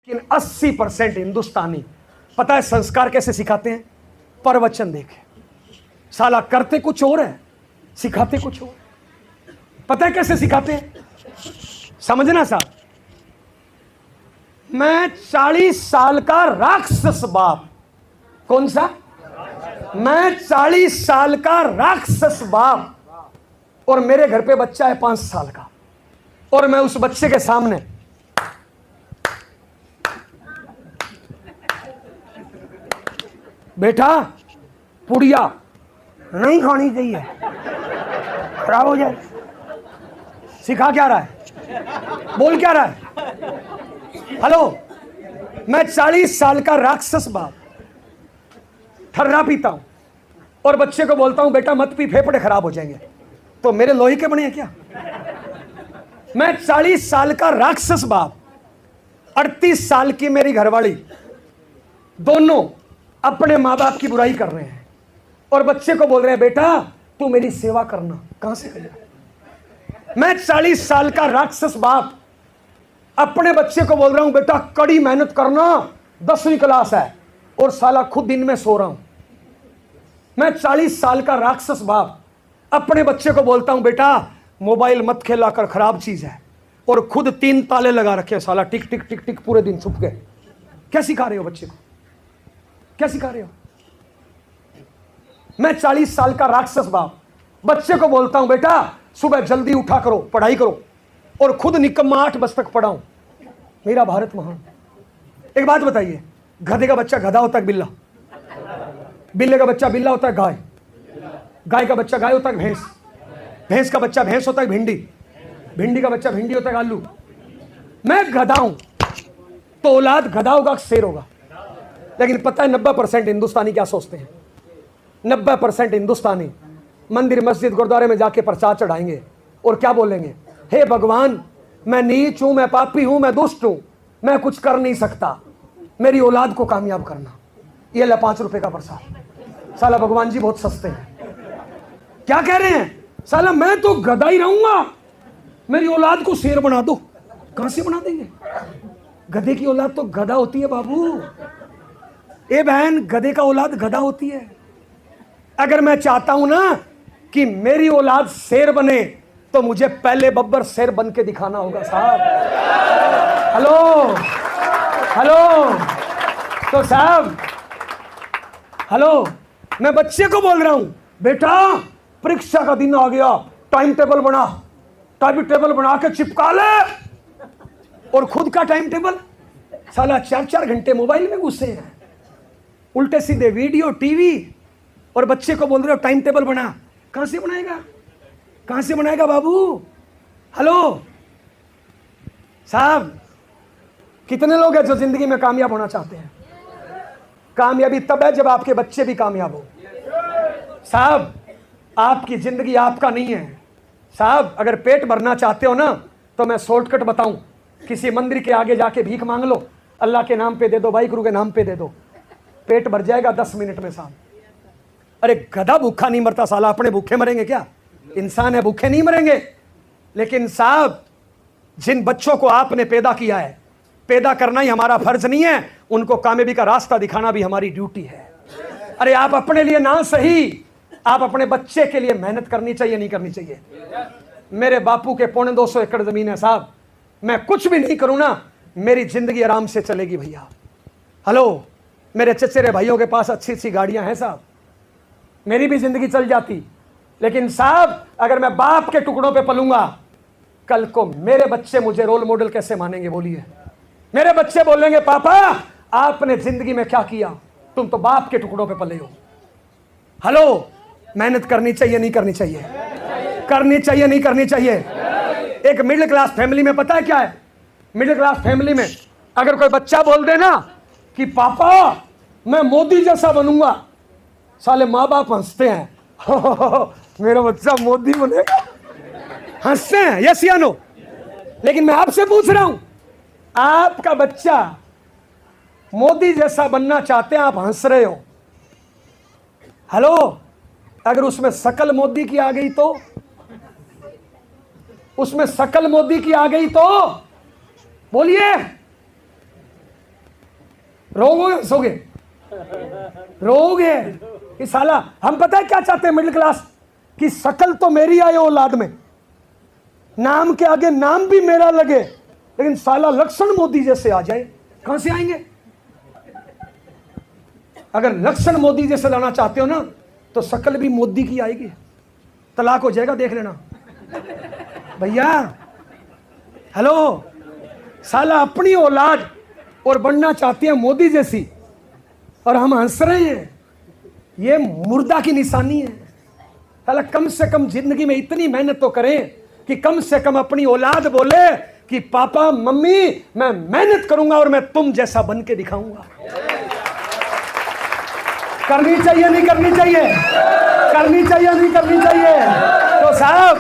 लेकिन 80% हिंदुस्तानी पता है संस्कार कैसे सिखाते हैं? प्रवचन देखे, साला करते कुछ और है, सिखाते कुछ और। पता है कैसे सिखाते हैं? समझना साहब, मैं 40 साल का राक्षस बाप। कौन सा? मैं 40 साल का राक्षस बाप, और मेरे घर पे बच्चा है 5 साल का, और मैं उस बच्चे के सामने बेटा पुड़िया नहीं खानी चाहिए, खराब हो जाए। सिखा क्या रहा है? बोल क्या रहा है? हेलो, मैं 40 साल का राक्षस बाप ठर्रा पीता हूं और बच्चे को बोलता हूं बेटा मत पी, फेफड़े खराब हो जाएंगे। तो मेरे लोही के बने हैं क्या? मैं 40 साल का राक्षस बाप, 38 साल की मेरी घरवाली, दोनों अपने माँ बाप की बुराई कर रहे हैं और बच्चे को बोल रहे हैं बेटा तू मेरी सेवा करना। कहां से करेगा? मैं 40 साल का राक्षस बाप अपने बच्चे को बोल रहा हूं बेटा कड़ी मेहनत करना, 10वीं क्लास है, और साला खुद दिन में सो रहा हूं। मैं 40 साल का राक्षस बाप अपने बच्चे को बोलता हूं बेटा मोबाइल मत खेला कर, खराब चीज है, और खुद 3 ताले लगा रखे, साला टिक टिक टिक टिक पूरे दिन छुप गए। क्या सिखा रहे हो बच्चे को? क्या सिखा रहे हो? मैं 40 साल का राक्षस बाप बच्चे को बोलता हूं बेटा सुबह जल्दी उठा करो, पढ़ाई करो, और खुद निकम्मा 8 बजे तक पढ़ाऊं। मेरा भारत महान। एक बात बताइए, गधे का बच्चा गधा होता है बिल्ला? बिल्ले का बच्चा बिल्ला होता है गाय? गाय का बच्चा गाय होता है भैंस? भैंस का बच्चा भैंस होता है भिंडी? भिंडी का बच्चा भिंडी होता है आलू? मैं गधा हूं तो औलाद गधा होगा, शेर होगा। लेकिन पता है 90% हिंदुस्तानी क्या सोचते हैं? 90% हिंदुस्तानी मंदिर मस्जिद गुरुद्वारे में जाके प्रसाद चढ़ाएंगे और क्या बोलेंगे? हे भगवान मैं नीच हूं, मैं पापी हूं, मैं दुष्ट हूं, मैं कुछ कर नहीं सकता, मेरी औलाद को कामयाब करना। ये ले 5 रुपए का प्रसाद। साला भगवान जी बहुत सस्ते हैं। क्या कह रहे हैं? साला मैं तो गधा ही रहूंगा, मेरी औलाद को शेर बना दो। कहां से बना देंगे? गधे की औलाद तो गधा होती है बाबू। ए बहन, गधे का औलाद गधा होती है। अगर मैं चाहता हूं ना कि मेरी औलाद शेर बने तो मुझे पहले बब्बर शेर बन के दिखाना होगा साहब। हेलो हेलो, तो साहब हेलो, मैं बच्चे को बोल रहा हूं बेटा परीक्षा का दिन आ गया, टाइम टेबल बना, टाइम टेबल बना के चिपका ले, और खुद का टाइम टेबल साला 4-4 घंटे मोबाइल में घुसे हैं, उल्टे सीधे वीडियो टीवी, और बच्चे को बोल रहे हो टाइम टेबल बना। कहां से बनाएगा? कहां से बनाएगा बाबू? हेलो साहब, कितने लोग हैं जो जिंदगी में कामयाब होना चाहते हैं? कामयाबी तब है जब आपके बच्चे भी कामयाब हो। साहब आपकी जिंदगी आपका नहीं है साहब। अगर पेट भरना चाहते हो ना तो मैं शॉर्टकट बताऊं, किसी मंदिर के आगे जाके भीख मांग लो, अल्लाह के नाम पे दे दो, भाई गुरु के नाम पे दे दो, पेट भर जाएगा 10 मिनट में साहब। अरे गधा भूखा नहीं मरता, साला अपने भूखे मरेंगे क्या? इंसान है, भूखे नहीं मरेंगे। लेकिन साहब जिन बच्चों को आपने पैदा किया है, पैदा करना ही हमारा फर्ज नहीं है, उनको कामयाबी का रास्ता दिखाना भी हमारी ड्यूटी है। अरे आप अपने लिए ना सही, आप अपने बच्चे के लिए मेहनत करनी चाहिए, नहीं करनी चाहिए? मेरे बापू के 250 एकड़ जमीन है साहब, मैं कुछ भी नहीं करूं ना मेरी जिंदगी आराम से चलेगी भैया। हेलो, मेरे चचेरे भाइयों के पास अच्छी अच्छी गाड़ियां हैं साहब, मेरी भी जिंदगी चल जाती। लेकिन साहब अगर मैं बाप के टुकड़ों पे पलूंगा, कल को मेरे बच्चे मुझे रोल मॉडल कैसे मानेंगे? बोलिए। मेरे बच्चे बोलेंगे पापा आपने जिंदगी में क्या किया, तुम तो बाप के टुकड़ों पे पले हो। हेलो, मेहनत करनी चाहिए, नहीं करनी चाहिए? करनी चाहिए, नहीं करनी चाहिए? एक मिडिल क्लास फैमिली में पता है क्या है? मिडिल क्लास फैमिली में अगर कोई बच्चा बोल दे ना कि पापा मैं मोदी जैसा बनूंगा, साले माँ बाप हंसते हैं मेरा बच्चा मोदी बनेगा, हंसते हैं, यस या नो? लेकिन मैं आपसे पूछ रहा हूं, आपका बच्चा मोदी जैसा बनना चाहते हैं, आप हंस रहे हो। हेलो, अगर उसमें शकल मोदी की आ गई तो, उसमें शकल मोदी की आ गई तो बोलिए, रोओगे हंसोगे? रोओगे कि साला हम पता है क्या चाहते हैं मिडिल क्लास, कि शकल तो मेरी आए औलाद में, नाम के आगे नाम भी मेरा लगे, लेकिन साला लक्षण मोदी जैसे आ जाए। कहां से आएंगे? अगर लक्षण मोदी जैसे लाना चाहते हो ना तो शकल भी मोदी की आएगी, तलाक हो जाएगा, देख लेना भैया। हेलो, साला अपनी औलाद और बनना चाहती है मोदी जैसी, और हम हंस रहे हैं। ये मुर्दा की निशानी है। साला कम से कम जिंदगी में इतनी मेहनत तो करें कि कम से कम अपनी औलाद बोले कि पापा मम्मी मैं मेहनत करूंगा और मैं तुम जैसा बन के दिखाऊंगा। करनी चाहिए नहीं करनी चाहिए? करनी चाहिए नहीं करनी चाहिए? तो साहब,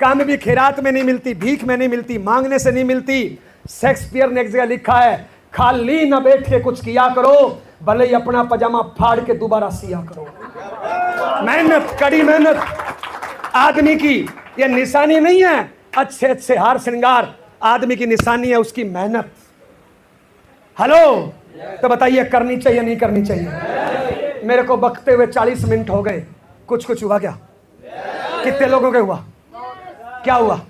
कामयाबी खैरात में नहीं मिलती, भीख में नहीं मिलती, मांगने से नहीं मिलती। शेक्सपियर ने एक जगह लिखा है, खाली न बैठ के कुछ किया करो, भले ही अपना पजामा फाड़ के दोबारा सिया करो। मेहनत, कड़ी मेहनत आदमी की ये निशानी नहीं है। अच्छे अच्छे हार श्रृंगार आदमी की निशानी है उसकी मेहनत। हेलो, तो बताइए करनी चाहिए नहीं करनी चाहिए? मेरे को बकते हुए 40 मिनट हो गए, कुछ कुछ हुआ क्या? कितने लोगों के हुआ? क्या हुआ?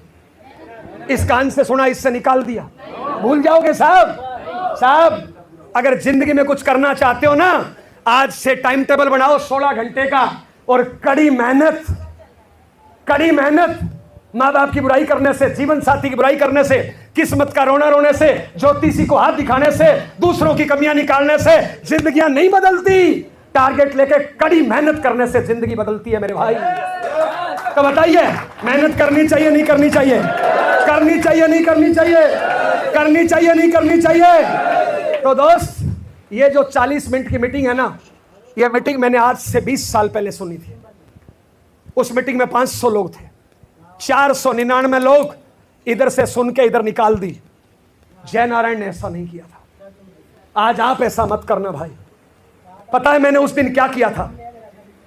इस कान से सुना, इससे निकाल दिया, भूल जाओगे साहब। साहब, अगर जिंदगी में कुछ करना चाहते हो ना, आज से टाइम टेबल बनाओ 16 घंटे का, और कड़ी मेहनत, कड़ी मेहनत। माँ बाप की बुराई करने से, जीवन साथी की बुराई करने से, किस्मत का रोना रोने से, ज्योतिषी को हाथ दिखाने से, दूसरों की कमियां निकालने से जिंदगियां नहीं बदलती। टारगेट लेके कड़ी मेहनत करने से जिंदगी बदलती है मेरे भाई। तो बताइए, मेहनत करनी चाहिए नहीं करनी चाहिए? करनी चाहिए नहीं करनी चाहिए? करनी चाहिए नहीं करनी चाहिए? तो दोस्त, ये जो 40 मिनट की मीटिंग है ना, ये मीटिंग मैंने आज से 20 साल पहले सुनी थी। उस मीटिंग में 500 लोग थे, 499 लोग इधर से सुन के इधर निकाल दी। जयनारायण ने ऐसा नहीं किया था। आज आप ऐसा मत करना भाई। पता है मैंने उस दिन क्या किया था?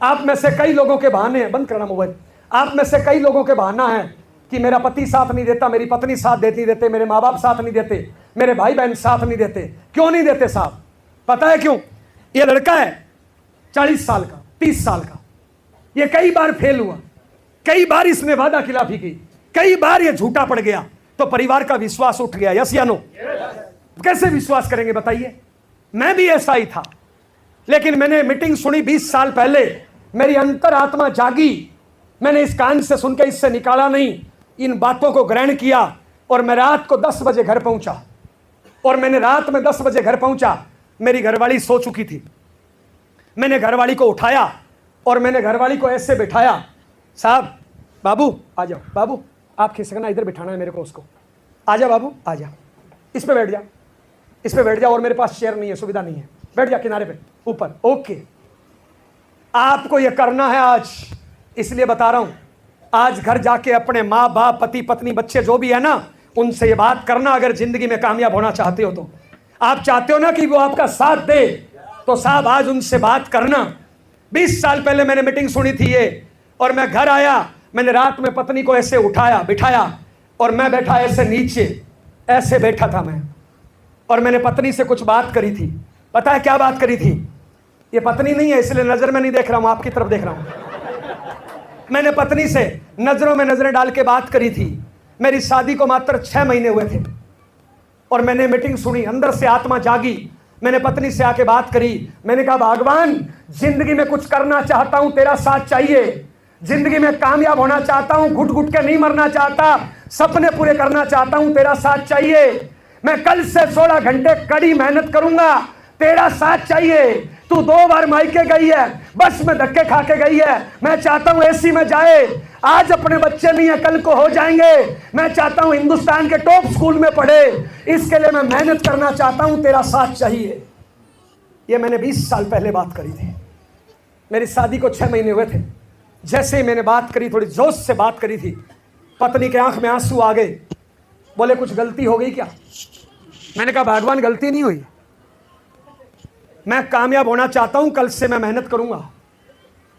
आप में से कई लोगों के बहाने हैं, बंद करना मोबाइल। आप में से कई लोगों के बहाना है कि मेरा पति साथ नहीं देता, मेरी पत्नी साथ नहीं देते, मेरे माँ बाप साथ नहीं देते, मेरे भाई बहन साथ नहीं देते। क्यों नहीं देते साहब? पता है क्यों? ये लड़का है 40 साल का, 30 साल का, ये कई बार फेल हुआ, कई बार इसने वादा खिलाफी की, कई बार ये झूठा पड़ गया, तो परिवार का विश्वास उठ गया। यस या नो? कैसे विश्वास करेंगे बताइए? मैं भी ऐसा ही था, लेकिन मैंने मीटिंग सुनी 20 साल पहले, मेरी अंतरात्मा जागी, मैंने इस कान से सुन के इससे निकाला नहीं, इन बातों को ग्रहण किया, और मैं रात को 10 बजे घर पहुंचा। और मैंने रात में 10 बजे घर पहुंचा, मेरी घरवाली सो चुकी थी। मैंने घरवाली को उठाया और मैंने घरवाली को ऐसे बिठाया, साहब बाबू आ जाओ, बाबू आप खिसकना, इधर बिठाना है मेरे को उसको, आ जा बाबू आ जा, इस पे बैठ जा, इस पे बैठ जा, और मेरे पास चेयर नहीं है, सुविधा नहीं है, बैठ जा किनारे पे ऊपर। ओके, आपको ये करना है आज, इसलिए बता रहा हूं। आज घर जाके अपने माँ बाप, पति पत्नी, बच्चे जो भी है ना, उनसे ये बात करना। अगर जिंदगी में कामयाब होना चाहते हो तो, आप चाहते हो ना कि वो आपका साथ दे, तो साहब आज उनसे बात करना। 20 साल पहले मैंने मीटिंग सुनी थी ये, और मैं घर आया, मैंने रात में पत्नी को ऐसे उठाया, बिठाया, और मैं बैठा ऐसे नीचे, ऐसे बैठा था मैं, और मैंने पत्नी से कुछ बात करी थी। पता है क्या बात करी थी? ये पत्नी नहीं है इसलिए नजर में नहीं देख रहा हूं, आपकी तरफ देख रहा हूं। मैंने पत्नी से नजरों में नजरें डाल के बात करी थी। मेरी शादी को मात्र 6 महीने हुए थे, और मैंने मीटिंग सुनी, अंदर से आत्मा जागी। मैंने पत्नी से आके बात करी, मैंने कहा भगवान, जिंदगी में कुछ करना चाहता हूं, तेरा साथ चाहिए। जिंदगी में कामयाब होना चाहता हूं, घुट घुट के नहीं मरना चाहता, सपने पूरे करना चाहता हूं, तेरा साथ चाहिए। मैं कल से 16 घंटे कड़ी मेहनत करूंगा, तेरा साथ चाहिए। तू 2 बार मायके गई है, बस में धक्के खा के गई है, मैं चाहता हूं एसी में जाए। आज अपने बच्चे नहीं है, कल को हो जाएंगे। मैं चाहता हूं हिंदुस्तान के टॉप स्कूल में पढ़े, इसके लिए मैं मेहनत करना चाहता हूं, तेरा साथ चाहिए। ये मैंने 20 साल पहले बात करी थी। मेरी शादी को 6 महीने हुए थे। जैसे ही मैंने बात करी, थोड़ी जोश से बात करी थी, पत्नी के आंख में आंसू आ गए। बोले कुछ गलती हो गई क्या? मैंने कहा भगवान गलती नहीं हुई, मैं कामयाब होना चाहता हूं, कल से मैं मेहनत करूंगा,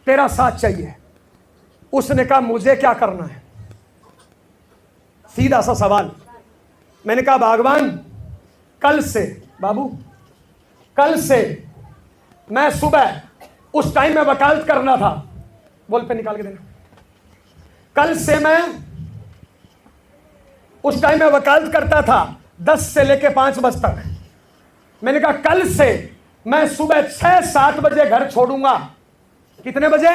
तेरा साथ चाहिए। उसने कहा मुझे क्या करना है? सीधा सा सवाल। मैंने कहा भगवान, कल से बाबू कल से मैं सुबह उस टाइम में वकालत करना था, बोल पे निकाल के देना। कल से मैं उस टाइम में वकालत करता था 10 से लेके 5 बजे तक। मैंने कहा कल से मैं सुबह 6-7 बजे घर छोड़ूंगा। कितने बजे?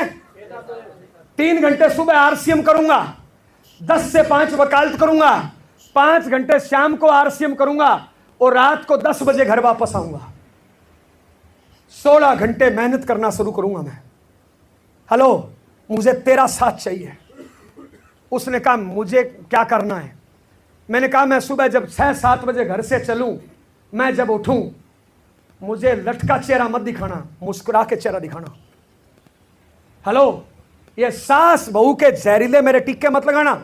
3 घंटे सुबह आरसीएम करूंगा, 10 से 5 वकालत करूंगा, 5 घंटे शाम को आरसीएम करूंगा और रात को 10 बजे घर वापस आऊंगा। 16 घंटे मेहनत करना शुरू करूंगा मैं। हेलो, मुझे तेरा साथ चाहिए। उसने कहा मुझे क्या करना है? मैंने कहा मैं सुबह जब 6-7 बजे घर से चलूं, मैं जब उठूं, मुझे लटका चेहरा मत दिखाना, मुस्कुरा के चेहरा दिखाना। हेलो, ये सास बहू के जहरीले मेरे टिक्के मत लगाना।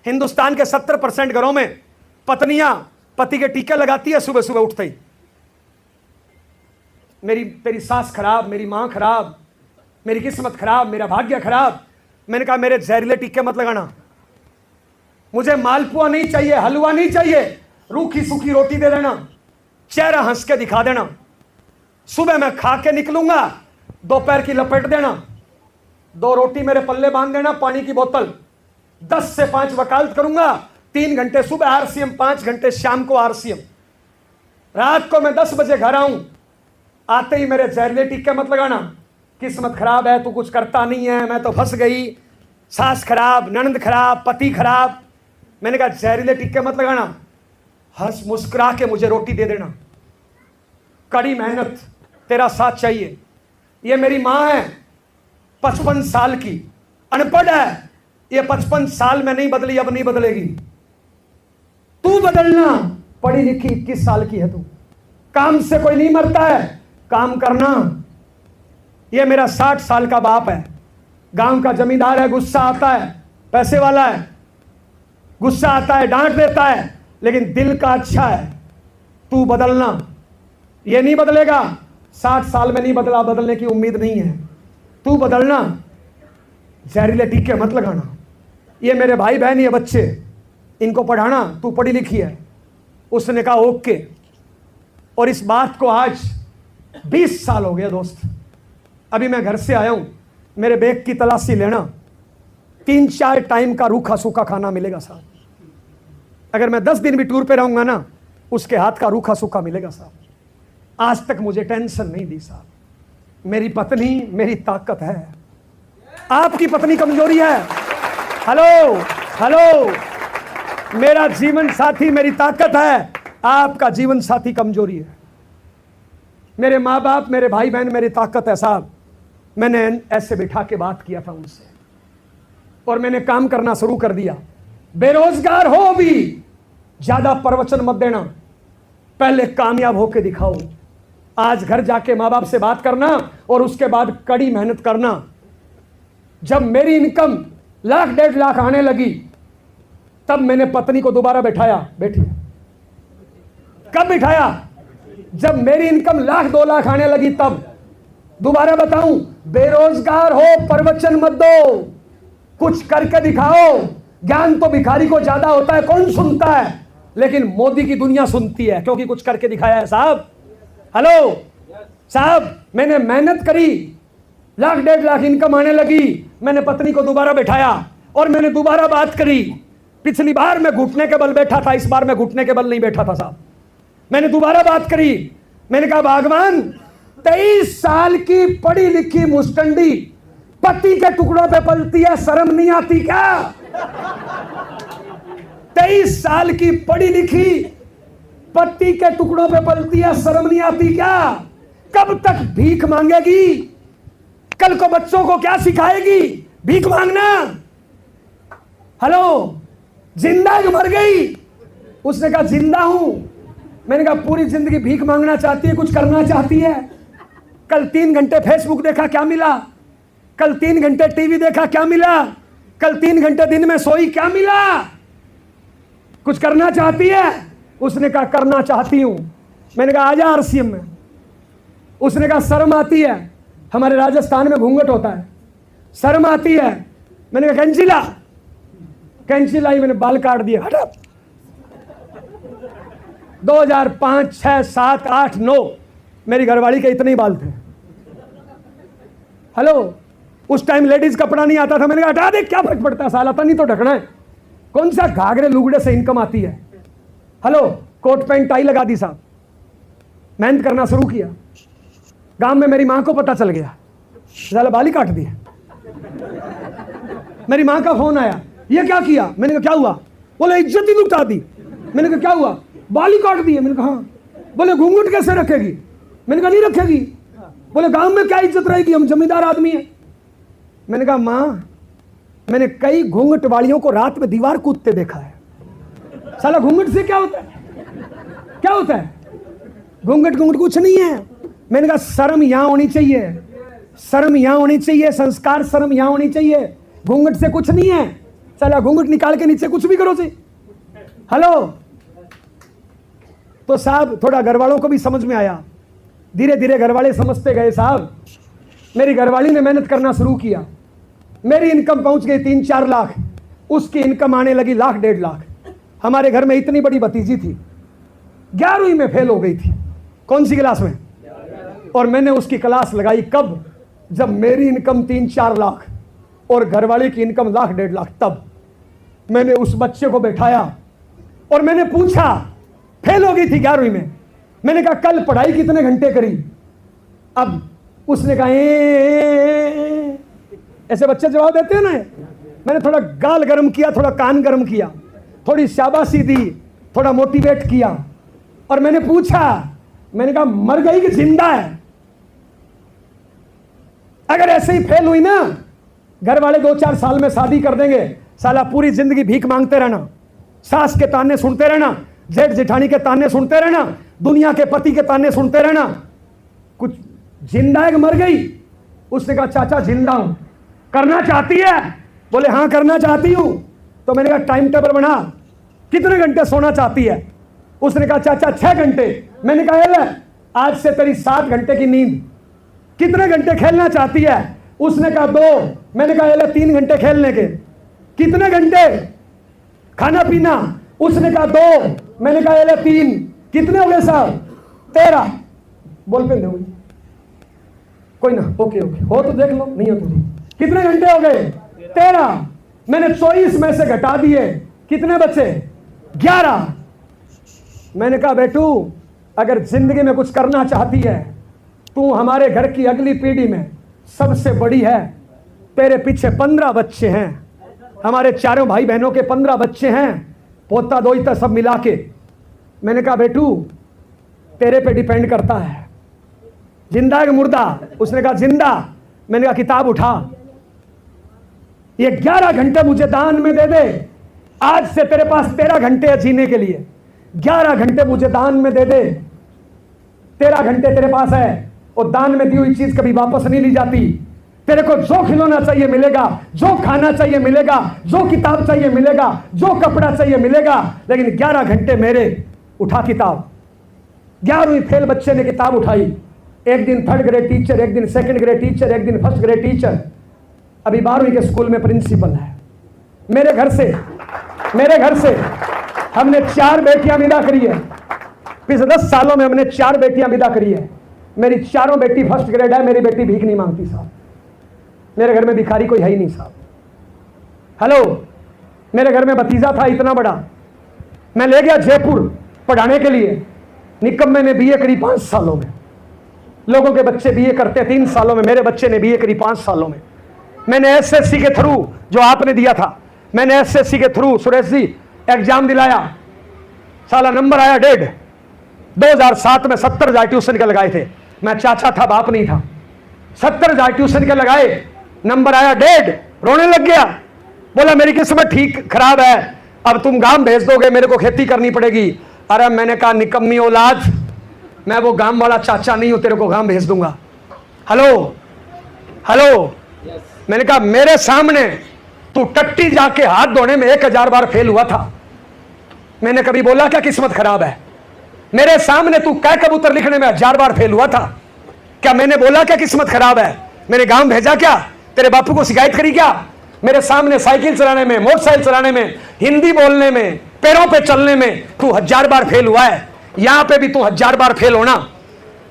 हिंदुस्तान के 70% घरों में पत्नियां पति के टीके लगाती है सुबह सुबह उठते ही। तेरी सास खराब, मेरी मां खराब, मेरी किस्मत खराब, मेरा भाग्य खराब। मैंने कहा मेरे जहरीले टीके मत लगाना। मुझे मालपुआ नहीं चाहिए, हलवा नहीं चाहिए, रूखी सूखी रोटी दे देना, चेहरा हंस के दिखा देना। सुबह मैं खा के निकलूंगा, दोपहर की लपेट देना, 2 रोटी मेरे पल्ले बांध देना, पानी की बोतल। 10 से 5 वकालत करूंगा, 3 घंटे सुबह आरसीएम, 5 घंटे शाम को आरसीएम। रात को मैं 10 बजे घर आऊं, आते ही मेरे जहरीले टीके मत लगाना। किस्मत खराब है, तू कुछ करता नहीं है, मैं तो फंस गई, सास खराब, ननद खराब, पति खराब। मैंने कहा जहरीले टीके मत लगाना, हंस मुस्कुरा के मुझे रोटी दे देना। कड़ी मेहनत, तेरा साथ चाहिए। ये मेरी मां है, 55 साल की, अनपढ़ है, ये 55 साल में नहीं बदली, अब नहीं बदलेगी। तू बदलना, पढ़ी लिखी 21 साल की है तू। काम से कोई नहीं मरता है, काम करना। ये मेरा 60 साल का बाप है, गांव का जमींदार है, गुस्सा आता है, पैसे वाला है, गुस्सा आता है, डांट देता है, लेकिन दिल का अच्छा है। तू बदलना, ये नहीं बदलेगा, 60 साल में नहीं बदला, बदलने की उम्मीद नहीं है। तू बदलना, जहरीले टीके मत लगाना। ये मेरे भाई बहन, ये बच्चे, इनको पढ़ाना, तू पढ़ी लिखी है। उसने कहा ओके। और इस बात को आज 20 साल हो गया दोस्त। अभी मैं घर से आया हूं, मेरे बैग की तलाशी लेना, 3-4 टाइम का रूखा सूखा खाना मिलेगा साहब। अगर मैं 10 दिन भी टूर पे रहूंगा ना, उसके हाथ का रूखा सूखा मिलेगा साहब। आज तक मुझे टेंशन नहीं दी साहब। मेरी पत्नी मेरी ताकत है, आपकी पत्नी कमजोरी है। हेलो हेलो, मेरा जीवन साथी मेरी ताकत है, आपका जीवन साथी कमजोरी है। मेरे माँ बाप, मेरे भाई बहन मेरी ताकत है साहब। मैंने ऐसे बिठा के बात किया था उनसे और मैंने काम करना शुरू कर दिया। बेरोजगार हो भी ज्यादा प्रवचन मत देना, पहले कामयाब होके दिखाओ। आज घर जाके माँ बाप से बात करना और उसके बाद कड़ी मेहनत करना। जब मेरी इनकम 1-1.5 लाख आने लगी, तब मैंने पत्नी को दोबारा बैठाया, बैठी। कब बिठाया? जब मेरी इनकम 1-2 लाख आने लगी, तब। दोबारा बताऊं, बेरोजगार हो प्रवचन मत दो, कुछ करके दिखाओ। ज्ञान तो भिखारी को ज्यादा होता है, कौन सुनता है? लेकिन मोदी की दुनिया सुनती है, क्योंकि कुछ करके दिखाया है साहब। हेलो साहब, मैंने मेहनत करी, 1-1.5 लाख इनकम आने लगी। मैंने पत्नी को दोबारा बैठाया और मैंने दोबारा बात करी। पिछली बार मैं घुटने के बल बैठा था, इस बार मैं घुटने के बल नहीं बैठा था साहब। मैंने दोबारा बात करी। मैंने कहा भगवान, 23 साल की पढ़ी लिखी मुस्टंडी पति के टुकड़ों पे पलती है, शर्म नहीं आती क्या? 23 साल की पढ़ी लिखी पति के टुकड़ों पे पलती है, शर्म नहीं आती क्या? कब तक भीख मांगेगी? कल को बच्चों को क्या सिखाएगी? भीख मांगना। हेलो, जिंदा है कि मर गई? उसने कहा जिंदा हूं। मैंने कहा पूरी जिंदगी भीख मांगना चाहती है, कुछ करना चाहती है? कल 3 घंटे फेसबुक देखा, क्या मिला? कल 3 घंटे टीवी देखा, क्या मिला? कल 3 घंटे दिन में सोई, क्या मिला? कुछ करना चाहती है? उसने कहा करना चाहती हूं। मैंने कहा आजा आरसीएम में। उसने कहा शर्म आती है, हमारे राजस्थान में घूंघट होता है, शर्म आती है। मैंने कहा कैंची ला। कैंची लाई, मैंने बाल काट दिए, हटा। 2005, 6, 7, 8, 9 मेरी घरवाली के इतने ही बाल थे। हेलो, उस टाइम लेडीज कपड़ा नहीं आता था, मैंने कहा हटा दे, क्या फर्क पड़ता है, साला था नहीं तो ढकना है, कौन सा घाघरे लुगड़े से इनकम आती है। हेलो, कोट पैंट टाई लगा दी साहब, मेहनत करना शुरू किया। गांव में मेरी मां को पता चल गया, साला बाल ही काट दिए। मेरी मां का फोन आया, ये क्या किया? मैंने कहा क्या हुआ? बोले इज्जत ही लुटा दी। मैंने कहा क्या हुआ? बाल ही काट दिए। मैंने कहा हाँ। बोले घूंघट कैसे रखेगी? मैंने कहा नहीं रखेगी। बोले गांव में क्या इज्जत रहेगी, हम जमींदार आदमी हैं। मैंने कहा मां, मैंने कई घूंघट वालियों को रात में दीवार कूदते देखा है, साला घूंघट से क्या होता है? क्या होता है? घूंघट कुछ नहीं है। मैंने कहा शर्म यहां होनी चाहिए, शर्म यहां होनी चाहिए, संस्कार शर्म यहां होनी चाहिए, घूंघट से कुछ नहीं है। साला घूंघट निकाल के नीचे कुछ भी करो जी। हेलो, तो साहब थोड़ा घर वालों को भी समझ में आया, धीरे धीरे घर वाले समझते गए। साहब मेरी घरवाली ने मेहनत करना शुरू किया, मेरी इनकम पहुंच गई 3-4 लाख, उसकी इनकम आने लगी 1-1.5 लाख। हमारे घर में इतनी बड़ी भतीजी थी, 11वीं में फेल हो गई थी। कौन सी क्लास में? और मैंने उसकी क्लास लगाई कब? जब मेरी इनकम 3-4 लाख और घरवाली की इनकम 1-1.5 लाख। तब मैंने उस बच्चे को बैठाया और मैंने पूछा, फेल हो गई थी 11वीं में, मैंने कहा कल पढ़ाई कितने घंटे करी? अब उसने कहा ऐसे बच्चे जवाब देते हैं ना। मैंने थोड़ा गाल गर्म किया, थोड़ा कान गर्म किया, थोड़ी शाबाशी दी, थोड़ा मोटिवेट किया और मैंने पूछा, मैंने कहा मर गई कि जिंदा है? अगर ऐसे ही फेल हुई ना, घर वाले 2-4 साल में शादी कर देंगे, साला पूरी जिंदगी भीख मांगते रहना, सास के ताने सुनते रहना, जेठ जेठानी के ताने सुनते रहना, दुनिया के पति के ताने सुनते रहना। कुछ जिंदा है कि मर गई? उसने कहा चाचा जिंदा हूं। करना चाहती है? बोले हाँ करना चाहती हूं। तो मैंने कहा टाइम टेबल बना, कितने घंटे सोना चाहती है? उसने कहा चाचा 6 घंटे। मैंने कहा ले, आज से तेरी 7 घंटे की नींद। कितने घंटे खेलना चाहती है? उसने कहा 2। मैंने कहा ले 3 घंटे खेलने के। कितने घंटे? खाना पीना? उसने कहा 2। मैंने कहा ले 3। कितने हो गए साहब? 13। बोल पे नहीं, कोई ना, ओके ओके, हो तो देख लो, नहीं हो तो नहीं। कितने घंटे हो गए? 13। मैंने 24 में से घटा दिए, कितने बचे? 11। मैंने कहा बेटू, अगर जिंदगी में कुछ करना चाहती है, तू हमारे घर की अगली पीढ़ी में सबसे बड़ी है, तेरे पीछे 15 बच्चे हैं, हमारे चारों भाई बहनों के 15 बच्चे हैं, पोता दोईता सब मिला के। मैंने कहा बेटू तेरे पे डिपेंड करता है, जिंदा है कि मुर्दा? उसने कहा जिंदा। मैंने कहा किताब उठा, ये 11 घंटे मुझे दान में दे दे। आज से तेरे पास 13 घंटे है जीने के लिए, 11 घंटे मुझे दान में दे दे। 13 घंटे तेरे पास है और दान में दी हुई चीज कभी वापस नहीं ली जाती। तेरे को जो खिलौना चाहिए मिलेगा, जो खाना चाहिए मिलेगा, जो किताब चाहिए मिलेगा, जो कपड़ा चाहिए मिलेगा, लेकिन 11 घंटे मेरे। उठा किताब। 11वीं फेल बच्चे ने किताब उठाई। एक दिन 3rd ग्रेड टीचर, एक दिन 2nd ग्रेड टीचर, एक दिन 1st ग्रेड टीचर, अभी 12वीं के स्कूल में प्रिंसिपल है। मेरे घर से हमने 4 बेटियां विदा करी है। पिछले 10 सालों में हमने 4 बेटियां विदा करी है। मेरी चारों बेटी 1st ग्रेड है। मेरी बेटी भीख नहीं मांगती साहब, मेरे घर में भिखारी कोई है ही नहीं साहब। हेलो, मेरे घर में भतीजा था इतना बड़ा, मैं ले गया जयपुर पढ़ाने के लिए। निकम्मे ने बीए करी 5 सालों में। लोगों के बच्चे बीए करते 3 सालों में, मेरे बच्चे ने बीए करी 5 सालों में। मैंने एसएससी के थ्रू, जो आपने दिया था, मैंने एसएससी के थ्रू सुरेश जी एग्जाम दिलाया, साला नंबर आया 1.5। 2007 में 70,000 ट्यूशन के लगाए थे। मैं चाचा था, बाप नहीं था। 70,000 ट्यूशन के लगाए, नंबर आया 1.5। रोने लग गया, बोला मेरी किस्मत ठीक खराब है, अब तुम गांव भेज दोगे, मेरे को खेती करनी पड़ेगी। अरे मैंने कहा निकम्मी औलाद, मैं वो गांव वाला चाचा नहीं हूं, तेरे को गांव भेज दूंगा। हेलो, मैंने कहा मेरे सामने तू टट्टी जाके हाथ धोने में 1000 बार फेल हुआ था, मैंने कभी बोला क्या किस्मत खराब है? मेरे सामने तू कै कबूतर लिखने में 1000 बार फेल हुआ था, क्या मैंने बोला क्या किस्मत खराब है? मैंने गांव भेजा क्या? तेरे बापू को शिकायत करी क्या? मेरे सामने साइकिल चलाने में, मोटरसाइकिल चलाने में, हिंदी बोलने में, पैरों पे चलने में तू 1000 बार फेल हुआ है। यहां पे भी तू 1000 बार फेल होना।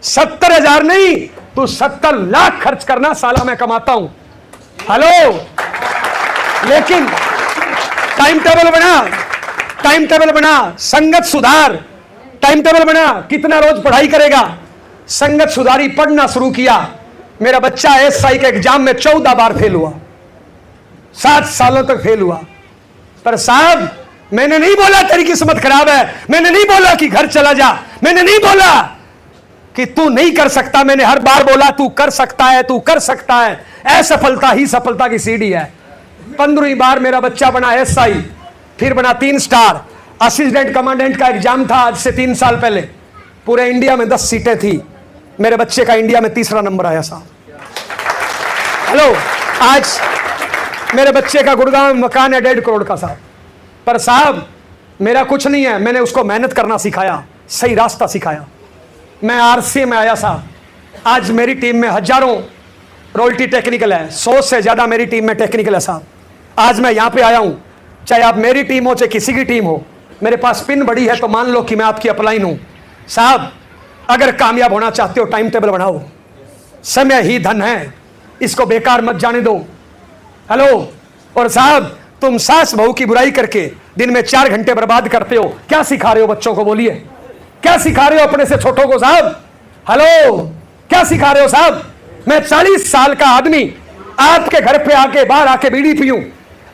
70,000 नहीं, तू 70 लाख खर्च करना, साला मैं कमाता हूं। हेलो, लेकिन टाइम टेबल बना, टाइम टेबल बना, संगत सुधार, टाइम टेबल बना, कितना रोज पढ़ाई करेगा, संगत सुधारी, पढ़ना शुरू किया। मेरा बच्चा एसआई के एग्जाम में 14 बार फेल हुआ, 7 सालों तक फेल हुआ। पर साहब, मैंने नहीं बोला तेरी किस्मत खराब है, मैंने नहीं बोला कि घर चला जा, मैंने नहीं बोला कि तू नहीं कर सकता, मैंने हर बार बोला तू कर सकता है, तू कर सकता है। असफलता ही सफलता की सीढ़ी है। 15वीं बार मेरा बच्चा बना एसआई, फिर बना 3 स्टार। असिस्टेंट कमांडेंट का एग्जाम था आज से 3 साल पहले, पूरे इंडिया में 10 सीटें थी, मेरे बच्चे का इंडिया में 3रा नंबर आया साहब। हेलो, आज मेरे बच्चे का गुड़गांव में मकान है 1.5 करोड़ का साहब। पर साहब, मेरा कुछ नहीं है, मैंने उसको मेहनत करना सिखाया, सही रास्ता सिखाया। मैं आरसी में आया साहब, आज मेरी टीम में हजारों रोल्टी टेक्निकल है, 100 से ज्यादा मेरी टीम में टेक्निकल है साहब। आज मैं यहां पे आया हूं, चाहे आप मेरी टीम हो चाहे किसी की टीम हो, मेरे पास पिन बड़ी है तो मान लो कि मैं आपकी अपलाइन हूं साहब। अगर कामयाब होना चाहते हो, टाइम टेबल बनाओ, समय ही धन है, इसको बेकार मत जाने दो। हेलो, और साहब, तुम सास बहू की बुराई करके दिन में 4 घंटे बर्बाद करते हो, क्या सिखा रहे हो बच्चों को? बोलिए, क्या सिखा रहे हो अपने से छोटों को साहब? हेलो, क्या सिखा रहे हो साहब? मैं 40 साल का आदमी आपके घर पे आके बाहर आके बीड़ी पीऊं,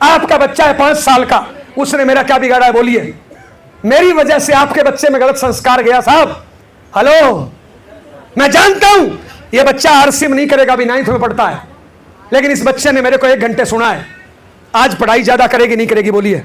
आपका बच्चा है 5 साल का, उसने मेरा क्या बिगाड़ा है? बोलिए, मेरी वजह से आपके बच्चे में गलत संस्कार गया साहब। हेलो, मैं जानता हूं ये बच्चा आरसी में नहीं करेगा, अभी 9th में पढ़ता है, लेकिन इस बच्चे ने मेरे को 1 घंटे सुना है। आज पढ़ाई ज्यादा करेगी नहीं करेगी? बोलिए।